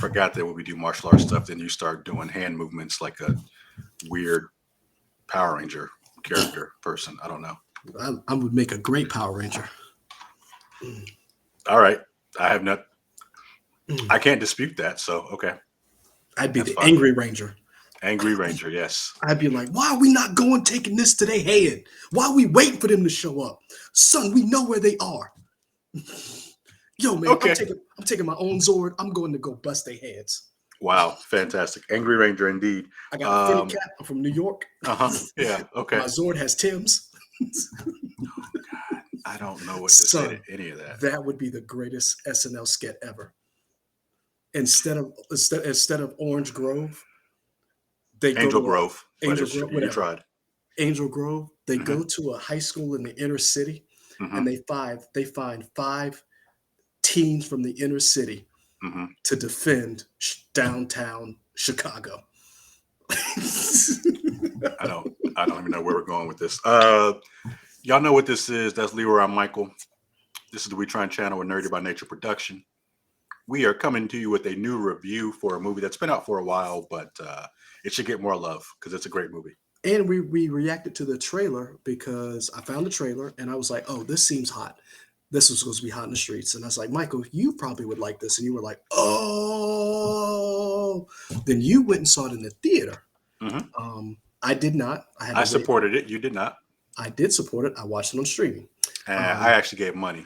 forgot that when we do martial arts stuff, then you start doing hand movements like a weird Power Ranger character person. I don't know. I would make a great Power Ranger. All right. I have not. Mm. I can't dispute that. So okay, I'd be that's the fine. Angry Ranger. Angry Ranger. Yes. I'd be like, why are we not going taking this to their head? Why are we waiting for them to show up? Son, we know where they are. Yo, man, Okay. I'm taking my own Zord. I'm going to go bust their heads. Wow. Fantastic. Angry Ranger indeed. I got a fitted cap. I'm from New York. Yeah. Okay. My Zord has Tim's. I don't know what to say to Son, any of that. that would be the greatest SNL skit ever. Instead of Orange Grove, they go Angel to Grove. But Angel it's, Grove, you whatever. tried. Angel Grove. They Hmm. go to a high school in the inner city, Hmm. and they find five teens from the inner city Hmm. to defend downtown Chicago. I don't. I don't even know where we're going with this. Y'all know what this is. That's Leroy. I'm Michael. This is the We Trying channel with Nerdy by Nature production. We are coming to you with a new review for a movie that's been out for a while, but it should get more love because it's a great movie. And we reacted to the trailer because I found the trailer and I was like, oh, this seems hot. This was supposed to be hot in the streets. And I was like, Michael, you probably would like this. And you were like, oh. Then you went and saw it in the theater. Hmm. I did not. I had to I wait. supported it. You did not. I did support it. I watched it on streaming. And Um, I actually gave money.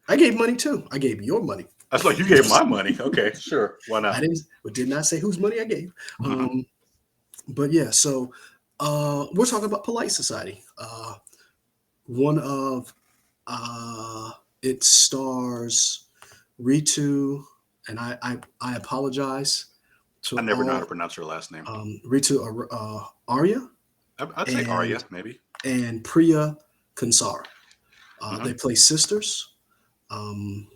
I gave money too. I gave your money. That's like you gave my money. Okay, sure. Why I not? did not say whose money I gave. Hmm. But yeah, so we're talking about Polite Society. One of it stars Ritu, and I apologize to I never know how to all pronounce her last name. Ritu Arya I'd say Arya, and maybe. Priya Kansara. Hmm. They play sisters, um,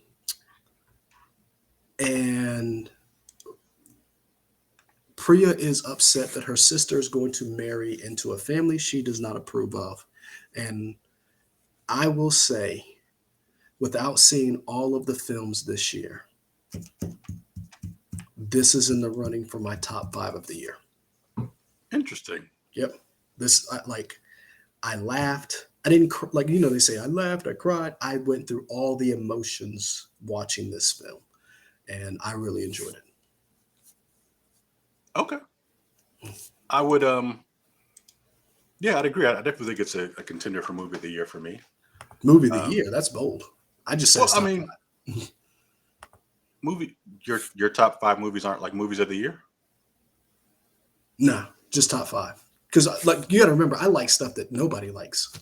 and Priya is upset that her sister is going to marry into a family she does not approve of. And I will say, without seeing all of the films this year, this is in the running for my top 5 of the year. Interesting. Yep. I laughed. I didn't like, they say I laughed, I cried. I went through all the emotions watching this film, and I really enjoyed it. Okay. I would yeah, I'd agree. I definitely think it's a contender for movie of the year for me. Movie of the Um year, that's bold. I just said well, it's I top mean, 5. movie your top 5 movies aren't like movies of the year? No, just top 5. Because like you got to remember, I like stuff that nobody likes.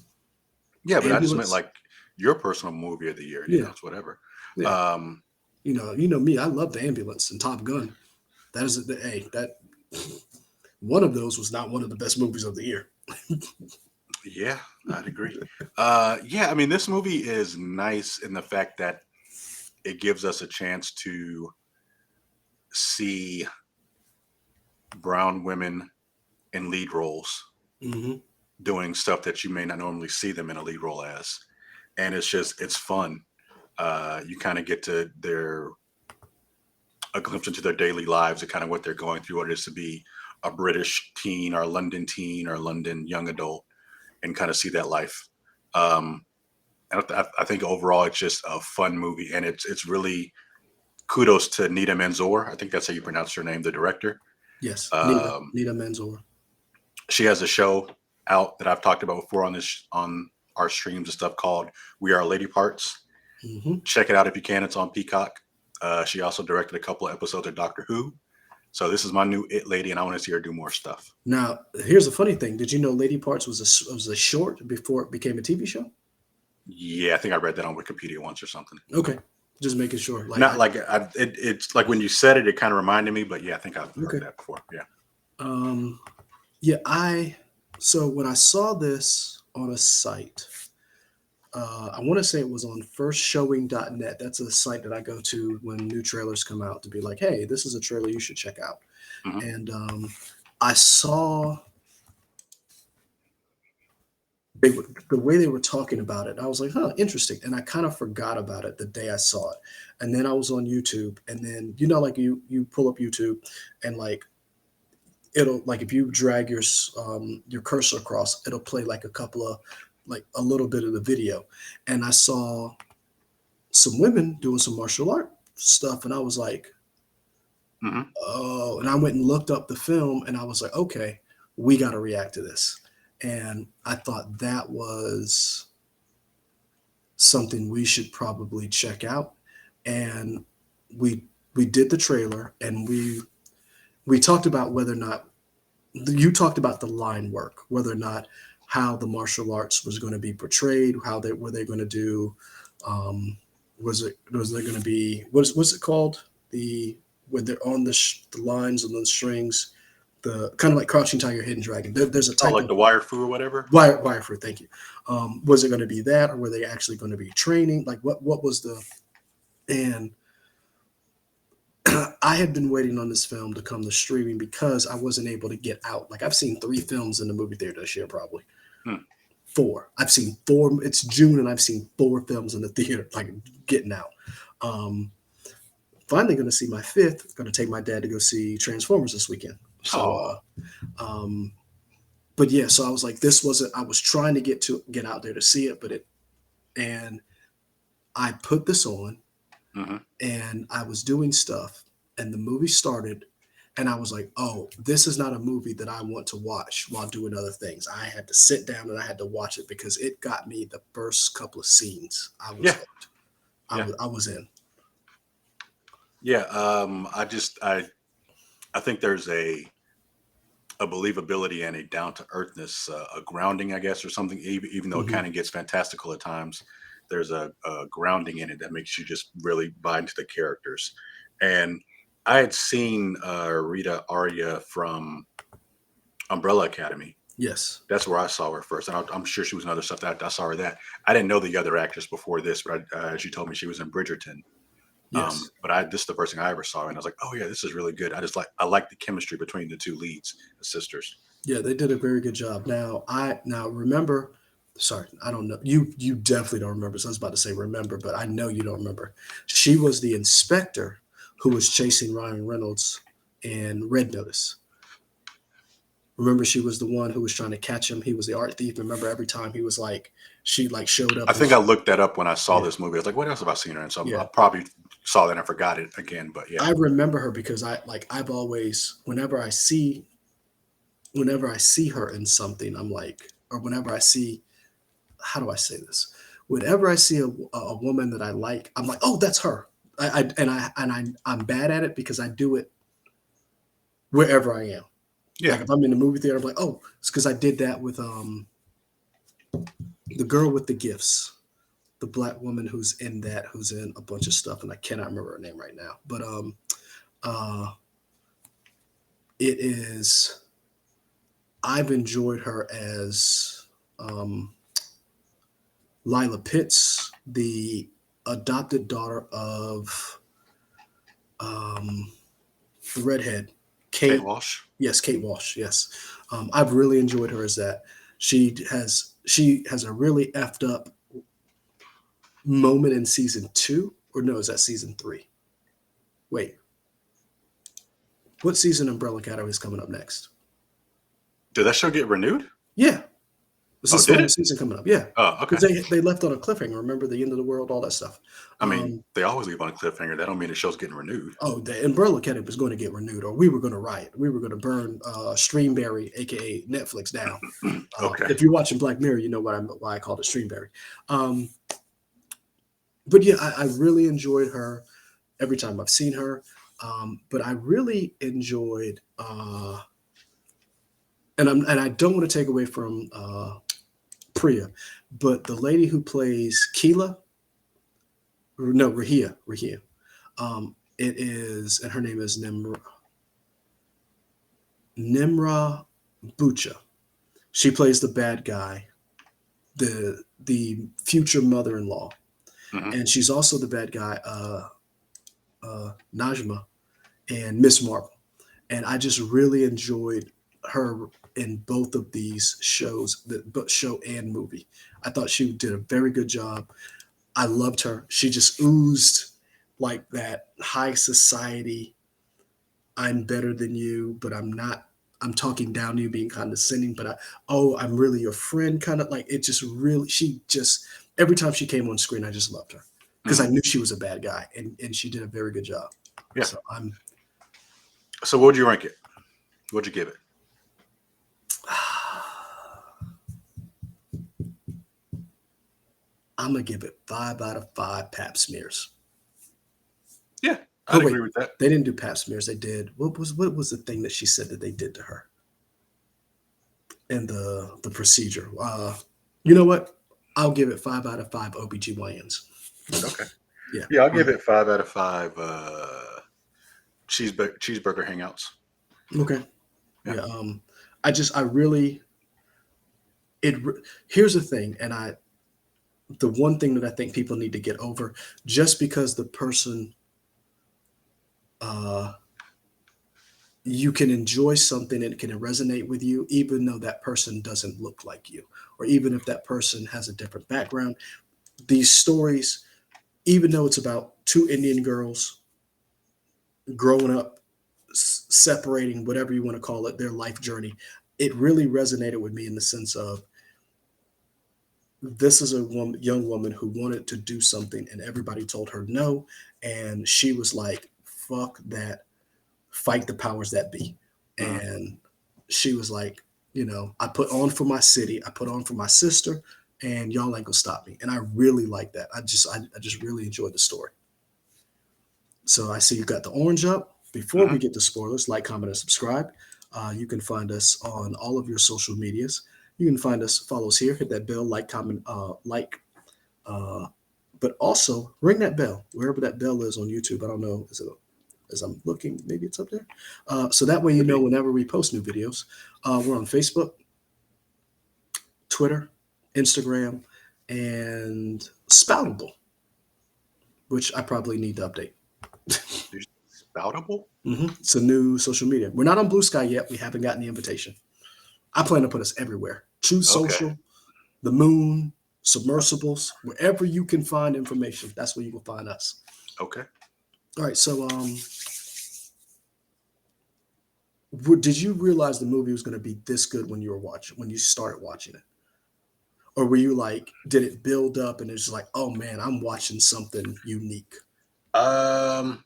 Yeah, but I just meant Ambulance, like your personal movie of the year, yeah, it's whatever. yeah. Um You know me. I love the Ambulance and Top Gun. That is hey, that one of those was not one of the best movies of the year. yeah, I'd agree. Yeah, I mean this movie is nice in the fact that it gives us a chance to see brown women in lead roles Hmm. doing stuff that you may not normally see them in a lead role as. And it's fun. You kind of get to a glimpse into their daily lives and kind of what they're going through, what it is to be a British teen or teen or London young adult, and kind of see that life. Um, and I think overall it's just a fun movie, and it's really kudos to Nita Manzoor. I think that's how you pronounce her name, the director. Yes, Um, Nita Manzoor. she has a show out that I've talked about before on our streams and stuff called We Are Lady Parts. Hmm. Check it out if you can. It's on Peacock. She also directed a couple of episodes of Doctor Who. So this is my new it lady, and I want to see her do more stuff. Now, here's the funny thing. Did you know Lady Parts was a short before it became a TV show? Yeah, I think I read that on Wikipedia once or something. Okay, just making sure. Like, Not like it's like when you said it, it kind of reminded me, but yeah, I think I've okay. heard that before. Yeah. Um, yeah, so when I saw this on a site, I want to say it was on firstshowing.net. That's a site that I go to when new trailers come out to be like, hey, this is a trailer you should check out. Hmm. And I saw the way they were talking about it, I was like, huh, interesting. And I kind of forgot about it the day I saw it. And then I was on YouTube, and then like you pull up YouTube, and like it'll like if you drag your cursor across, it'll play like a couple of like a little bit of the video. And I saw some women doing some martial art stuff, and I was like, Hmm. oh, and I went and looked up the film, and I was like, okay, we got to react to this. And I thought that was something we should probably check out. And we we did the trailer, and we talked about whether or not you talked about the line work, whether or not how the martial arts was going to be portrayed, how they were they going to do. Um, was there going to be what's it called, the when they're on the lines and the strings, the kind of like Crouching Tiger, Hidden Dragon. There's a Oh, type like of the wire fu or whatever. wire fruit. Thank you. Was it going to be that, or were they actually going to be training? Like what was the and I had been waiting on this film to come to streaming because I wasn't able to get out. Like I've seen 3 films in the movie theater this year, probably Hmm. 4. I've seen 4. It's June, and I've seen 4 films in the theater, like getting out. Um, Finally, going to see my 5th. Going to take my dad to go see Transformers this weekend. So, Oh. um, but yeah, so I was like, this wasn't. I was trying to get out there to see it, but and I put this on, Hmm. and I was doing stuff, and the movie started, and I was like, "Oh, this is not a movie that I want to watch while doing other things." I had to sit down and I had to watch it because it got me the first couple of scenes. I was Yeah. hooked. Yeah. I was in. Yeah. I think there's a believability and a down to earthness, a grounding, I guess, or something. Even though it Mhm. kind of gets fantastical at times, there's a grounding in it that makes you just really buy into the characters. And I had seen Rita Arya from Umbrella Academy. Yes. That's where I saw her first, and I'm sure she was in other stuff that I saw her that. I didn't know the other actress before this, but as you told me, she was in Bridgerton. Yes. But this is the first thing I ever saw, and I was like, oh yeah, this is really good. I like the chemistry between the two leads, the sisters. Yeah, they did a very good job. Now remember. Sorry, I don't know. You definitely don't remember. So I was about to say remember, but I know you don't remember. She was the inspector who was chasing Ryan Reynolds in Red Notice. Remember, she was the one who was trying to catch him. He was the art thief. Remember, every time he was like, she like showed I up and think I looked that up when I saw yeah, this movie. I was like, what else have I seen her in? So I yeah. probably saw that and I forgot it again. But yeah, I remember her because I've always whenever I see her in something, I'm like, or whenever I see, how do I say this? Whenever I see a woman that I like, I'm like, oh, that's her. I'm bad at it because I do it wherever I am. yeah. Like if I'm in the movie theater, I'm like, oh, it's because I did that with the girl with the gifts, the black woman who's in that, who's in a bunch of stuff, and I cannot remember her name right now. But uh, it is. I've enjoyed her as Lila Pitts, the adopted daughter of um, the redhead, Kate Kate. Walsh. Yes, Kate Walsh. Yes, I've really enjoyed her as that. She has a really effed up moment in season 2, or no, is that season 3? Wait, what season Umbrella Academy is coming up next? Did that show get renewed? Yeah, this Oh, is did film it? season coming up. Yeah, Oh, because okay. they left on a cliffhanger. Remember the end of the world, all that stuff. I mean, Um, they always leave on a cliffhanger. That don't mean the show's getting renewed. oh, the Umbrella Academy was going to get renewed, or we were going to riot. We were going to burn Streamberry, aka Netflix, down. Okay. If you're watching Black Mirror, you know why I called it Streamberry. Um, but yeah, I really enjoyed her every time I've seen her. But I really enjoyed, and I don't want to take away from Priya, but the lady who plays Keela, no, Rahia. It is, and her name is Nimra Bucha. She plays the bad guy, the future mother-in-law, Hmm. and she's also the bad guy, Najma and Miss Marvel. And I just really enjoyed. her in both of these shows, the show and movie. I thought she did a very good job. I loved her. She just oozed like that high society. I'm better than you, but I'm not. I'm talking down to you, being condescending. But I'm really your friend. Kind of like it. Just really, she just every time she came on screen, I just loved her because I Mhm. knew she was a bad guy, and she did a very good job. Yeah. So I'm So what would you rank it? What'd you give it? I'm gonna give it 5 out of 5 Pap smears. Yeah, Oh I'd wait, agree with that. they didn't do Pap smears. They did what was the thing that she said that they did to her in the procedure? You know what? I'll give it 5 out of 5 OBGYNs. Okay. Yeah. Yeah, I'll give it 5 out of 5 cheeseburger hangouts. Okay. Yeah. Yeah. I really here's the thing, and the one thing that I think people need to get over, just because the person uh you can enjoy something and it can resonate with you, even though that person doesn't look like you, or even if that person has a different background. These stories, even though it's about two Indian girls growing up, separating, whatever you want to call it, their life journey, it really resonated with me in the sense of this is a young woman who wanted to do something and everybody told her no. And she was like, fuck that, fight the powers that be. Mhm. And she was like, I put on for my city, I put on for my sister, and y'all ain't gonna stop me. And I really like that. I just really enjoyed the story. So I see you got the orange up. Before we Mhm. get to spoilers, like, comment, and subscribe. You can find us on all of your social medias. You can find us, follow us here, hit that bell, like, comment, uh, but also ring that bell wherever that bell is on YouTube. I don't know, is it as I'm looking, maybe it's up there. So that way you Could know be. whenever we post new videos. We're on Facebook, Twitter, Instagram, and Spoutable, which I probably need to update. You Spoutable? It's a new social media. We're not on Blue Sky yet. We haven't gotten the invitation. I plan to put us everywhere. Choose Okay. Social, the Moon, Submersibles, wherever you can find information. That's where you will find us. Okay. All right. So, did you realize the movie was going to be this good when you started watching it, or were you like, did it build up and it's like, oh man, I'm watching something unique? Um,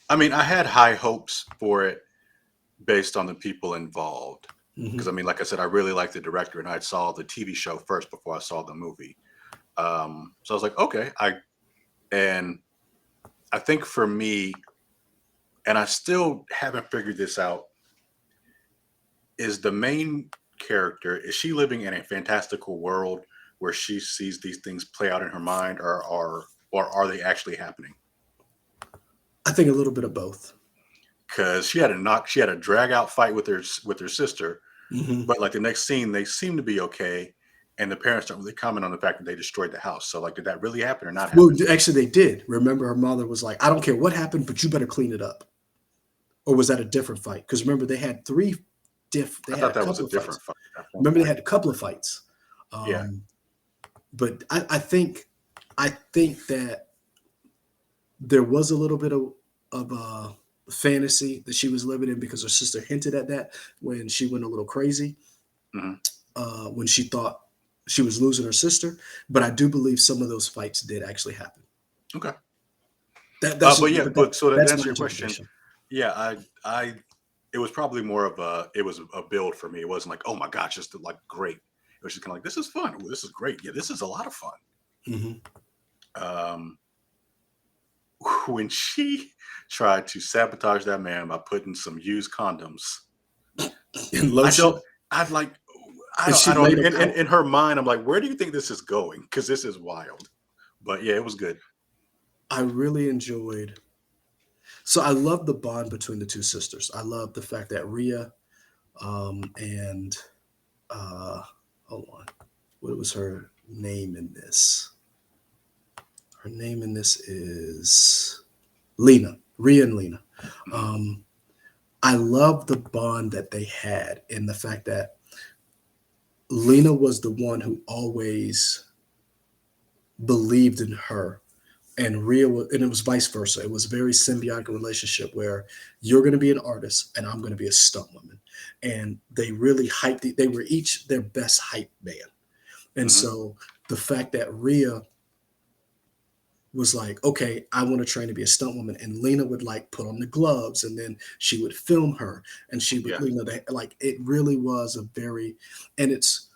I mean, I had high hopes for it based on the people involved. Because Hmm. I mean, like I said, I really liked the director, and I saw the TV show first before I saw the movie. So I was like, okay, and I think for me, and I still haven't figured this out, is the main character, is she living in a fantastical world where she sees these things play out in her mind, or are they actually happening? I think a little bit of both. Because she had a drag out fight with her sister, Hmm. but like the next scene, they seem to be okay, and the parents don't really comment on the fact that they destroyed the house. So like, did that really happen or not Well, happen? actually, they did. Remember, her mother was like, "I don't care what happened, but you better clean it up." Or was that a different fight? Because remember, they had they I had a thought that was couple a of fights. different fight at one Remember, they point. had a couple of fights. Yeah. Um, but I think that there was a little bit of fantasy that she was living in because her sister hinted at that when she went a little crazy, Hmm. when she thought she was losing her sister. But I do believe some of those fights did actually happen. Okay. That's But just yeah, but but so to that's my answer your question, interpretation. yeah, it was probably more of it was a build for me. It wasn't like, oh my gosh, just like great. It was just kind of like, this is fun. Ooh, this is great. Yeah, this is a lot of fun. Hmm. Um, when she tried to sabotage that man by putting some used condoms, And I don't, lotion, I'd like, and she I don't, laid them out. in her mind, I'm like, where do you think this is going? Because this is wild. But yeah, it was good. I really enjoyed. So I love the bond between the two sisters. I love the fact that Rhea, and uh, hold on, what was her name in this? Her name in this is Lena. Rhea and Lena. Mhm. Um, I love the bond that they had in the fact that Lena was the one who always believed in her, and and it was vice versa. It was a very symbiotic relationship where you're going to be an artist and I'm going to be a stunt woman, and they really hyped it. They were each their best hype man, and Hmm. so the fact that Rhea was like, okay, I want to train to be a stunt woman. And Lena would like put on the gloves and then she would film her and she would, Yeah. like it really was a very, and it's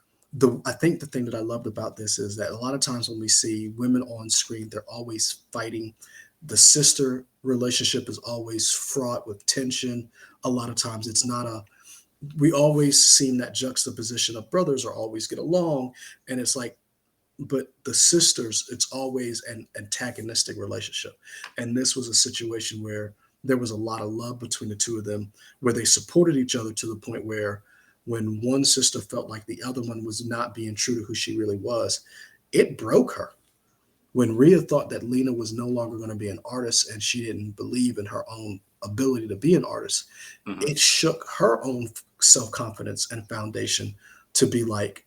I think the thing that I loved about this is that a lot of times when we see women on screen, they're always fighting. The sister relationship is always fraught with tension. A lot of times it's not a, we always seem that juxtaposition of brothers are always get along. And it's like, but the sisters, it's always an antagonistic relationship. And this was a situation where there was a lot of love between the two of them, where they supported each other to the point where when one sister felt like the other one was not being true to who she really was, it broke her. When Rhea thought that Lena was no longer going to be an artist and she didn't believe in her own ability to be an artist, Hmm. it shook her own self confidence and foundation to be like,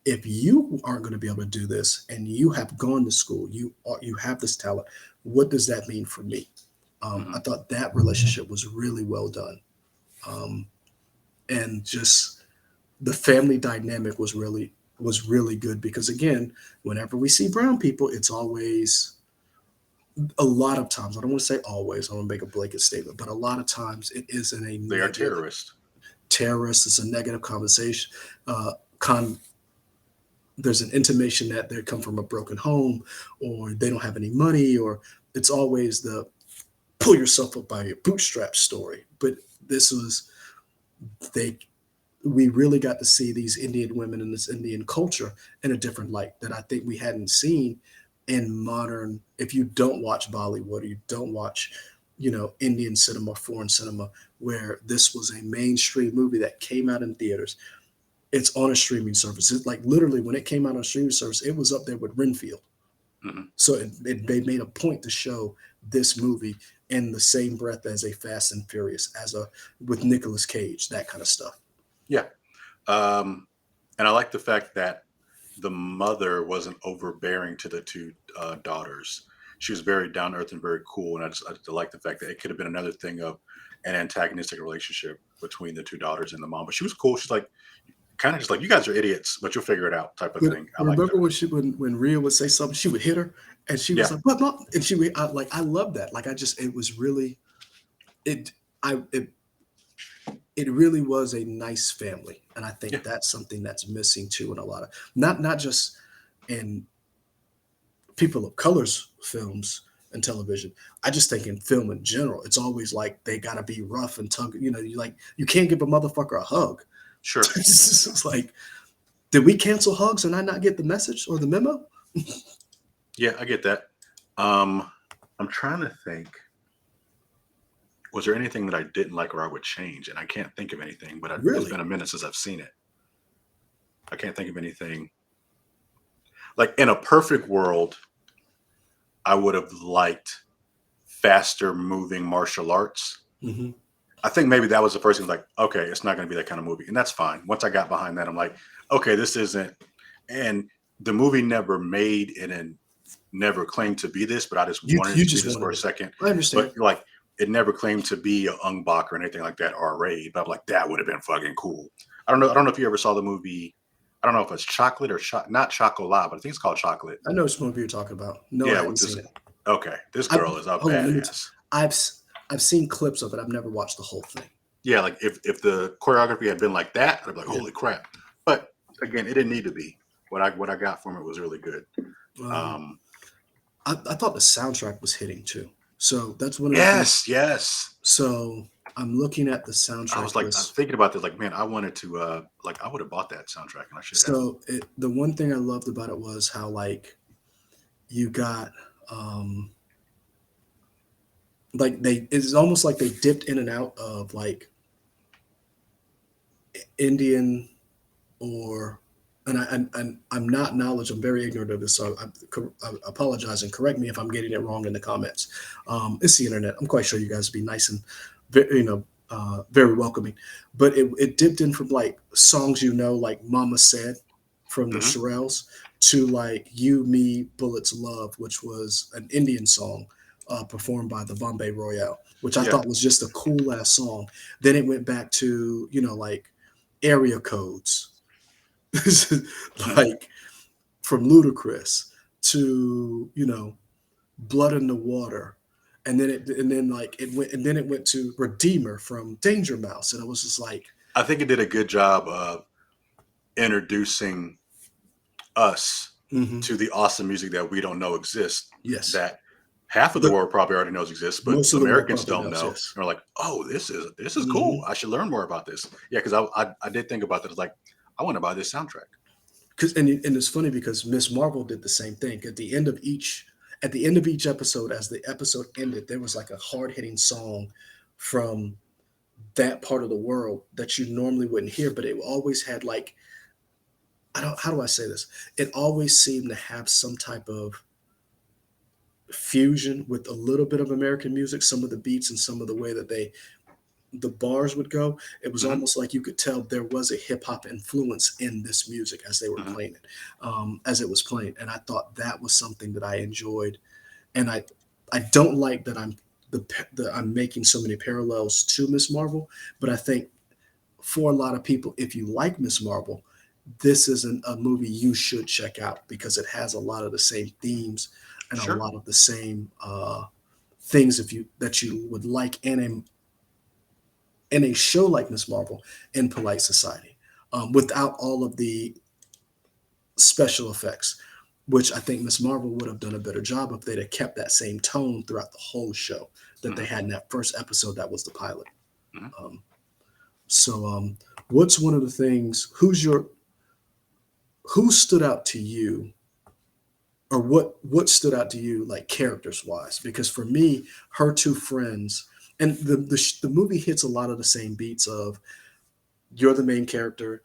if you aren't going to be able to do this and you have gone to school, you have this talent, what does that mean for me? I Hmm. thought that relationship was really well done, um, and just the family dynamic was really good because again, whenever we see brown people, it's always, a lot of times, I don't want to say always, I don't want to make a blanket statement, but a lot of times it is in a They are negative, terrorists. terrorist, it's a negative conversation, con there's an intimation that they come from a broken home or they don't have any money, or it's always the pull yourself up by your bootstraps story. But this was, they, we really got to see these Indian women and this Indian culture in a different light that I think we hadn't seen in modern, if you don't watch Bollywood or you don't watch, Indian cinema, foreign cinema, where this was a mainstream movie that came out in theaters. It's on a streaming service. It's like literally when it came out on a streaming service, it was up there with Renfield. Hmm. So they made a point to show this movie in the same breath as a Fast and Furious, as a with Nicolas Cage, that kind of stuff. Yeah. Um, and I like the fact that the mother wasn't overbearing to the two daughters. She was very down to earth and very cool. And I just like the fact that it could have been another thing of an antagonistic relationship between the two daughters and the mom. But she was cool. She's like, kind of just like, you guys are idiots, but you'll figure it out type of But thing. I like remember that. when when Rhea would say something, she would hit her, and she was Yeah. like, "What, mom?" And she would, I love that. Like I just, it was really, it, I, it really was a nice family, and I Yeah. think that's something that's missing too in a lot of, not just in people of colors films and television. I just think in film in general, it's always like they gotta be rough and tug. You like, you can't give a motherfucker a hug. Sure. It's like, did we cancel hugs and I not get the message or the memo? Yeah, I get that. Um, I'm trying to think. Was there anything that I didn't like or I would change? And I can't think of anything, but it's Really? been a minute since I've seen it. I can't think of anything. Like in a perfect world, I would have liked faster moving martial arts. Hmm. I think maybe that was the first thing, like, okay, it's not going to be that kind of movie. And that's fine. Once I got behind that, I'm like, okay, this isn't. And the movie never made it and never claimed to be this, but I just wanted it You to be just this for wanted a it. second. I understand. But like, it never claimed to be a Ung Bak or anything like that or raid. But I'm like, that would have been fucking cool. I don't know. I don't know if you ever saw the movie. I don't know if it's Chocolate or not Chocolat, but I think it's called Chocolate. I know which movie you're talking about. No, I Yeah, hadn't with seen this. it. Okay, this I've, girl is a hold on, badass. I've I've seen clips of it. I've never watched the whole thing. Yeah, like if the choreography had been like that, I'd be like, Yeah. holy crap. But again, it didn't need to be. What I got from it was really good. Um, Um, I thought the soundtrack was hitting too. So that's one of the things. yes, yes. So I'm looking at the I soundtrack was like, I'm list. thinking about this, like, man, I wanted to like I would have bought that soundtrack and I should have. So the one thing I loved about it was how like you got, um like they, it's almost like they dipped in and out of like Indian or, and I'm not knowledge. I'm very ignorant of this, so I apologize and correct me if I'm getting it wrong in the comments. It's the internet. I'm quite sure you guys be nice and very welcoming. But it dipped in from like songs, like Mama Said from the Hmm. Shirelles, to like You, Me, Bullets, Love, which was an Indian song performed by the Bombay Royale, which I Yeah. thought was just a cool ass song. Then it went back to, like area codes, Hmm. like from Ludacris to, Blood in the Water. And then it went to Redeemer from Danger Mouse. And it was just like, I think it did a good job of introducing us mhm, to the awesome music that we don't know exists, yes. that half of the But world probably already knows exists, but most of the world Americans probably don't knows, know. And yes. we're like, oh, this is cool. Hmm. I should learn more about this. Yeah, because I did think about that. It's like, I want to buy this soundtrack. And it's funny because Miss Marvel did the same thing. At the end of each episode, as the episode ended, there was like a hard hitting song from that part of the world that you normally wouldn't hear, but it always had like, I don't how do I say this? It always seemed to have some type of fusion with a little bit of American music, some of the beats and some of the way that the bars would go. It was Hmm. almost like you could tell there was a hip hop influence in this music as they were Hmm. playing it, as it was playing. And I thought that was something that I enjoyed. And I don't like that I'm making so many parallels to Miss Marvel, but I think for a lot of people, if you like Miss Marvel, this isn't a movie you should check out because it has a lot of the same themes and a Sure. lot of the same things if you that you would like in a show like Miss Marvel in Polite Society, without all of the special effects, which I think Miss Marvel would have done a better job if they'd have kept that same tone throughout the whole show that they Hmm. had in that first episode that was the pilot. Hmm. Um, so, what's one of the things? Who stood out to you, or what stood out to you like characters wise? Because for me, her two friends, and the movie hits a lot of the same beats of you're the main character.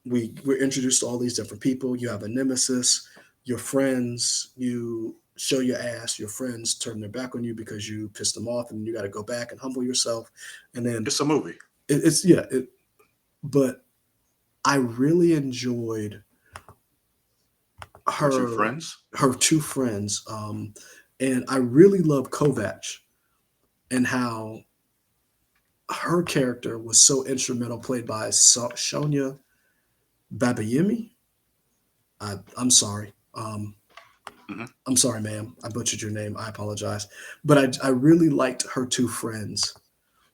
We're introduced to all these different people. You have a nemesis, your friends, you show your ass, your friends turn their back on you because you pissed them off, and you got to go back and humble yourself. And then It's a movie. it's yeah, but I really enjoyed Her two her friends. her two friends, and I really love Kovac and how her character was so instrumental, played by Shonya Babayemi. I'm sorry. Hmm. I'm sorry, ma'am. I butchered your name. I apologize. But I really liked her two friends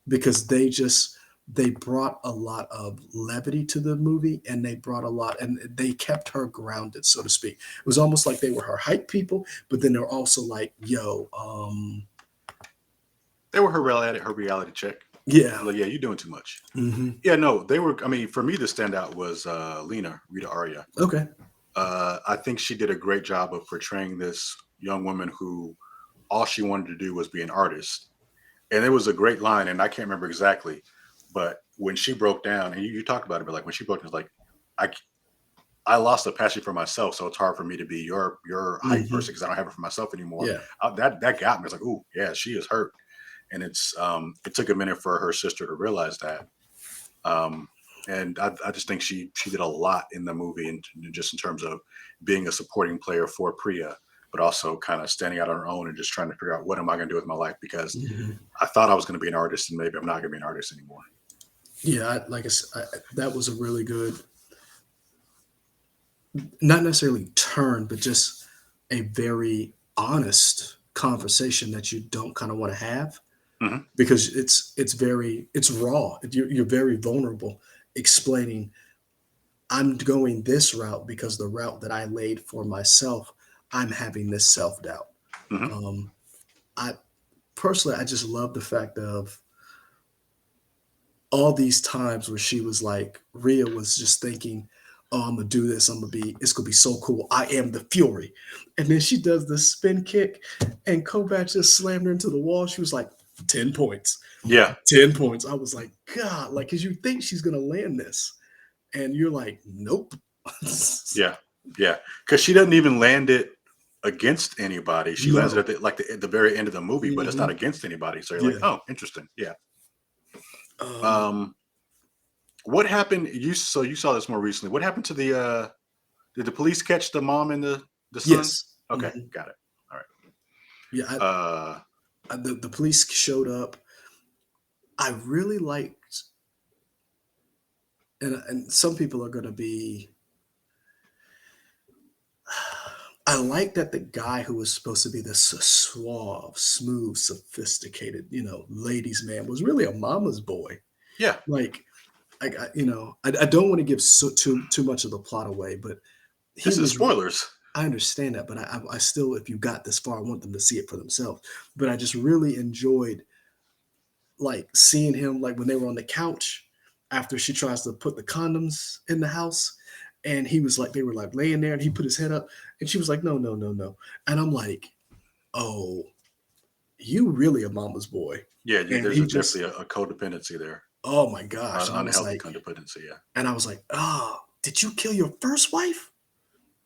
because they brought a lot of levity to the movie, and they brought a lot, and they kept her grounded, so to speak. It was almost like they were her hype people, but then they're also like, yo, They were her reality check. yeah. Like, yeah, you're doing too much. Hmm. Yeah, no, they were. I mean, for me, the standout was Lena Rita Arya. Okay. I think she did a great job of portraying this young woman who all she wanted to do was be an artist. And it was a great line, and I can't remember exactly, but when she broke down, and you talked about it, but like when she broke down, it's like, I I lost a passion for myself, so it's hard for me to be your hype Hmm. person because I don't have it for myself anymore. Yeah. That got me. It's like, oh yeah, she is hurt, and it took a minute for her sister to realize that. Um, and I just think she did a lot in the movie, and just in terms of being a supporting player for Priya, but also kind of standing out on her own and just trying to figure out what am I going to do with my life, because Hmm. I thought I was going to be an artist and maybe I'm not going to be an artist anymore. Yeah. Like I said, that was a really good, not necessarily turn, but just a very honest conversation that you don't kind of want to have Hmm. because it's raw. You're very vulnerable, explaining I'm going this route because the route that I laid for myself, I'm having this self doubt. Hmm. Um, I personally, I just love the fact of all these times where she was like, Rhea was just thinking, "Oh, I'm gonna do this. It's gonna be so cool. I am the Fury," and then she does the spin kick, and Kovac just slammed her into the wall. She was like, 10 points, Yeah, 10 points. I was like, God, like, because you think she's gonna land this, and you're like, nope. yeah, yeah. Because she doesn't even land it against anybody. She lands it No. at the very end of the movie, but it's not Hmm. against anybody. So you're like, Yeah. oh, interesting. Yeah. Um, Um, what happened? You saw this more recently. What happened to the? Did the police catch the mom and the son? yes. Okay, Mhm. got it. All right. Yeah, the police showed up. I really liked, and some people are going to be. I like that the guy who was supposed to be this suave, smooth, sophisticated, ladies' man was really a mama's boy. Yeah, Like, I don't want to give too much of the plot away, but he this is was. spoilers. I understand that, but I still, if you got this far, I want them to see it for themselves. But I just really enjoyed like seeing him like when they were on the couch after she tries to put the condoms in the house, and he was like, they were like laying there, and he put his head up, and she was like, no, no, no, no, and I'm like, oh, you really a mama's boy, Yeah, and there's he definitely just, a codependency there, oh my gosh, and unhealthy codependency. Yeah. I was like, oh, did you kill your first wife?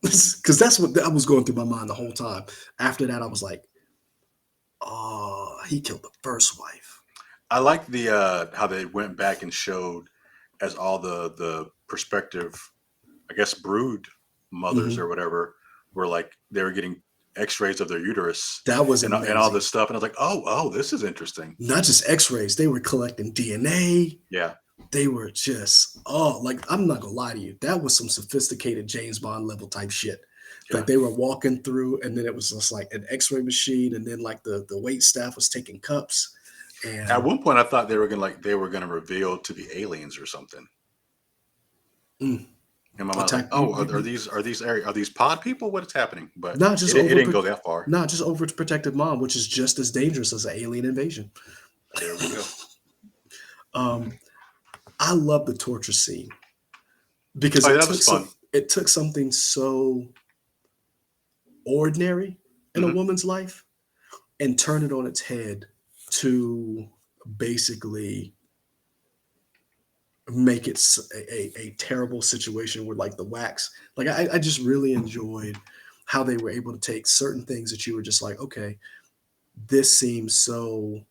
Because that's what that was going through my mind the whole time. After that, I was like, oh, he killed the first wife. I like the how they went back and showed as all the perspective, I guess, brood mothers Hmm. or whatever were like they were getting X-rays of their uterus That was and all amazing. this stuff, and I was like, oh, this is interesting. Not just X-rays; they were collecting DNA. Yeah, They were just, oh, like I'm not gonna lie to you, that was some sophisticated James Bond level type shit. yeah. Like they were walking through, and then it was just like an X-ray machine, and then like the wait staff was taking cups, At and one point, I thought they were gonna reveal to be aliens or something. mm, In my mind, like, attack oh, are these pod people? What is happening? But not just it didn't go that far. not just overprotected mom, which is just as dangerous as an alien invasion. There we go. um, I love the torture scene because Oh, yeah, that was fun. it took something so ordinary in a Hmm. woman's life and turned it on its head to basically make it a terrible situation with like the wax. Like I just really enjoyed how they were able to take certain things that you were just like, okay, this seems so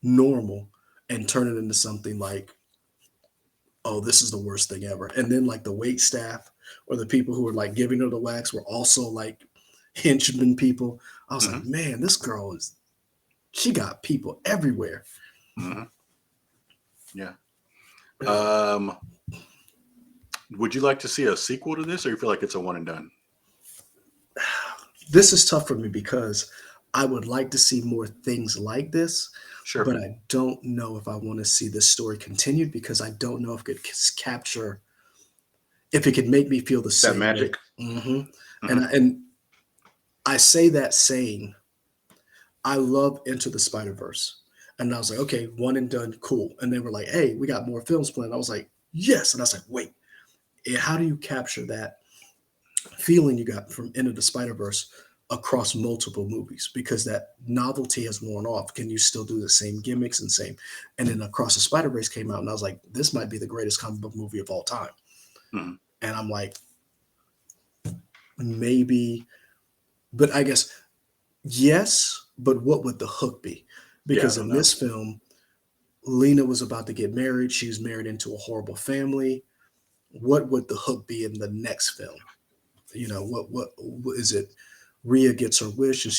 normal, and turn it into something like, oh, this is the worst thing ever. And then like the wait staff or the people who were like giving her the wax were also like henchmen people. I was Hmm. like, man, this girl is, she got people everywhere. Hmm. Yeah. Uh, Um, would you like to see a sequel to this, or you feel like it's a one and done? this is tough for me because I would like to see more things like this, Sure. but I don't know if I want to see this story continued because I don't know if it could capture, if it could make me feel the That same way. magic. Hmm. Hmm. And I say that saying, I love Into the Spider Verse, and I was like, okay, one and done, cool. And they were like, hey, we got more films planned. I was like, yes, and I was like, wait, how do you capture that feeling you got from Into the Spider Verse across multiple movies? Because that novelty has worn off. Can you still do the same gimmicks and same? And then Across the Spider Verse came out, and I was like, this might be the greatest comic book movie of all time. Hmm. And I'm like, maybe, but I guess yes, but what would the hook be? Yeah, I Because don't in know. this film, Lena was about to get married. She was married into a horrible family. What would the hook be in the next film? What is it? Rhea gets her wish, and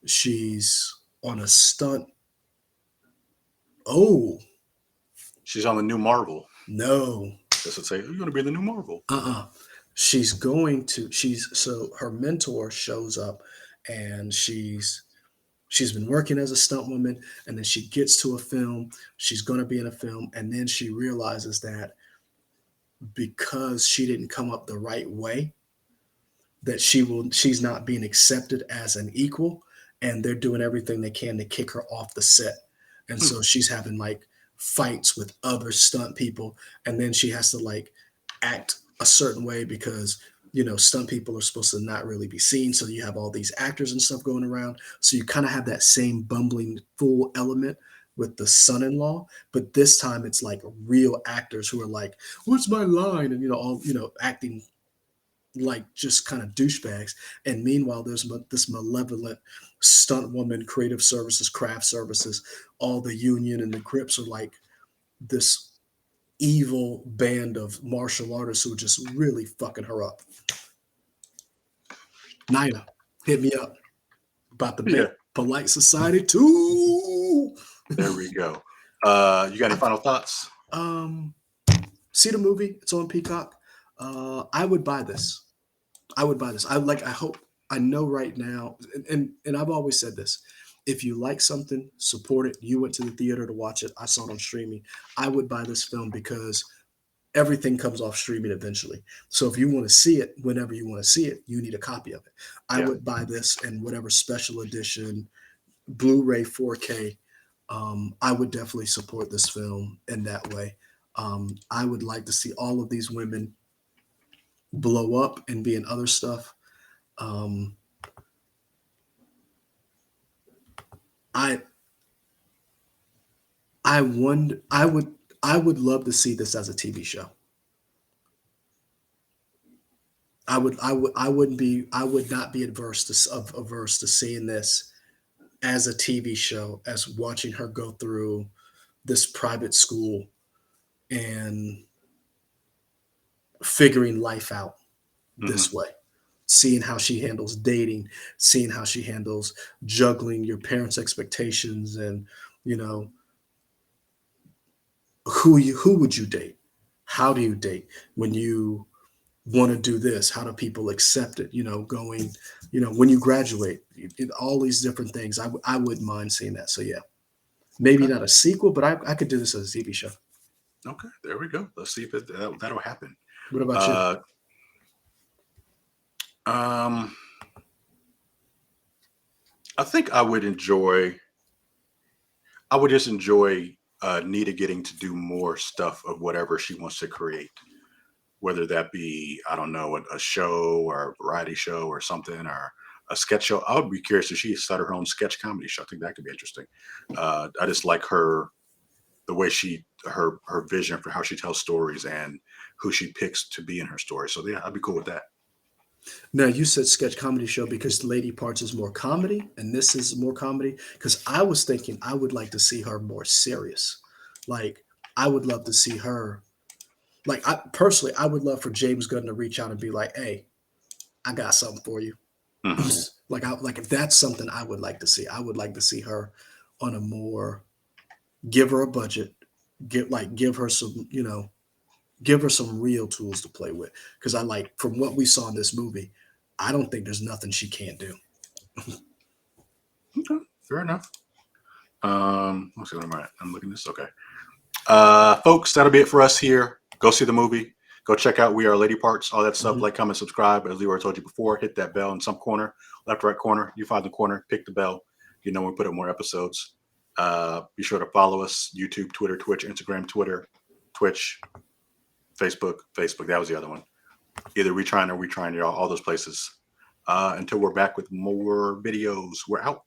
she's on a stunt. Oh She's on the new Marvel. no, This would say you're going to be in the new Marvel. she's going to. She's so her mentor shows up, and she's been working as a stunt woman, and then she gets to a film. She's going to be in a film, and then she realizes that because she didn't come up the right way, that she's not being accepted as an equal, and they're doing everything they can to kick her off the set. And Hmm. so she's having like fights with other stunt people, and then she has to like act a certain way because stunt people are supposed to not really be seen, so you have all these actors and stuff going around, so you kind of have that same bumbling fool element with the son-in-law, but this time it's like real actors who are like, what's my line, and all acting like just kind of douchebags. And meanwhile, there's this malevolent stunt woman, creative services, craft services, all the union and the Crips are like this evil band of martial artists who are just really fucking her up. Nina, hit me up about to make Yeah, Polite Society 2. there we go. You got any final thoughts? Um, See the movie. It's on Peacock. I would buy this. I would buy this. I hope. I know right now, and I've always said this. If you like something, support it. You went to the theater to watch it. I saw it on streaming. I would buy this film because everything comes off streaming eventually. So if you want to see it whenever you want to see it, you need a copy of it. I Yeah. would buy this and whatever special edition, Blu-ray 4K. I would definitely support this film in that way. I would like to see all of these women blow up and be in other stuff. Um, I I wonder I would love to see this as a TV show. I would not be averse to seeing this as a TV show, as watching her go through this private school and figuring life out Hmm. this way. Seeing how she handles dating, seeing how she handles juggling your parents' expectations, and you know who would you date? How do you date when you want to do this? How do people accept it? Going, when you graduate, all these different things. I wouldn't mind seeing that. So yeah, maybe Okay. not a sequel, but I could do this as a TV show. Okay. There we go. Let's see if that'll happen. What about you? Uh, um, I think I would enjoy. I would just enjoy Nita getting to do more stuff of whatever she wants to create, whether that be, I don't know, a show or a variety show or something, or a sketch show. I would be curious if she started her own sketch comedy show. I think that could be interesting. I just like the way her vision for how she tells stories and who she picks to be in her story. So yeah, I'd be cool with that. Now you said sketch comedy show because Lady Parts is more comedy and this is more comedy. Because I was thinking I would like to see her more serious. Like I would love to see her. Like I personally, I would love for James Gunn to reach out and be like, "Hey, I got something for you." Hmm. Like if that's something I would like to see. I would like to see her on a more, give her a budget, give her some, give her some real tools to play with. Because I like, from what we saw in this movie, I don't think there's nothing she can't do. Okay, fair enough. Let's see, what am I? I'm looking at this. Okay. Folks, that'll be it for us here. Go see the movie. Go check out We Are Lady Parts, all that stuff. Mhm. Like, comment, subscribe. As Leroy told you before, hit that bell in some corner, left, right corner. You find the corner, pick the bell. You know when we put up more episodes. Be sure to follow us: YouTube, Twitter, Twitch, Instagram, Twitter, Twitch, Facebook. That was the other one. Either Retrying or Retrying, y'all. All those places. Until we're back with more videos, we're out.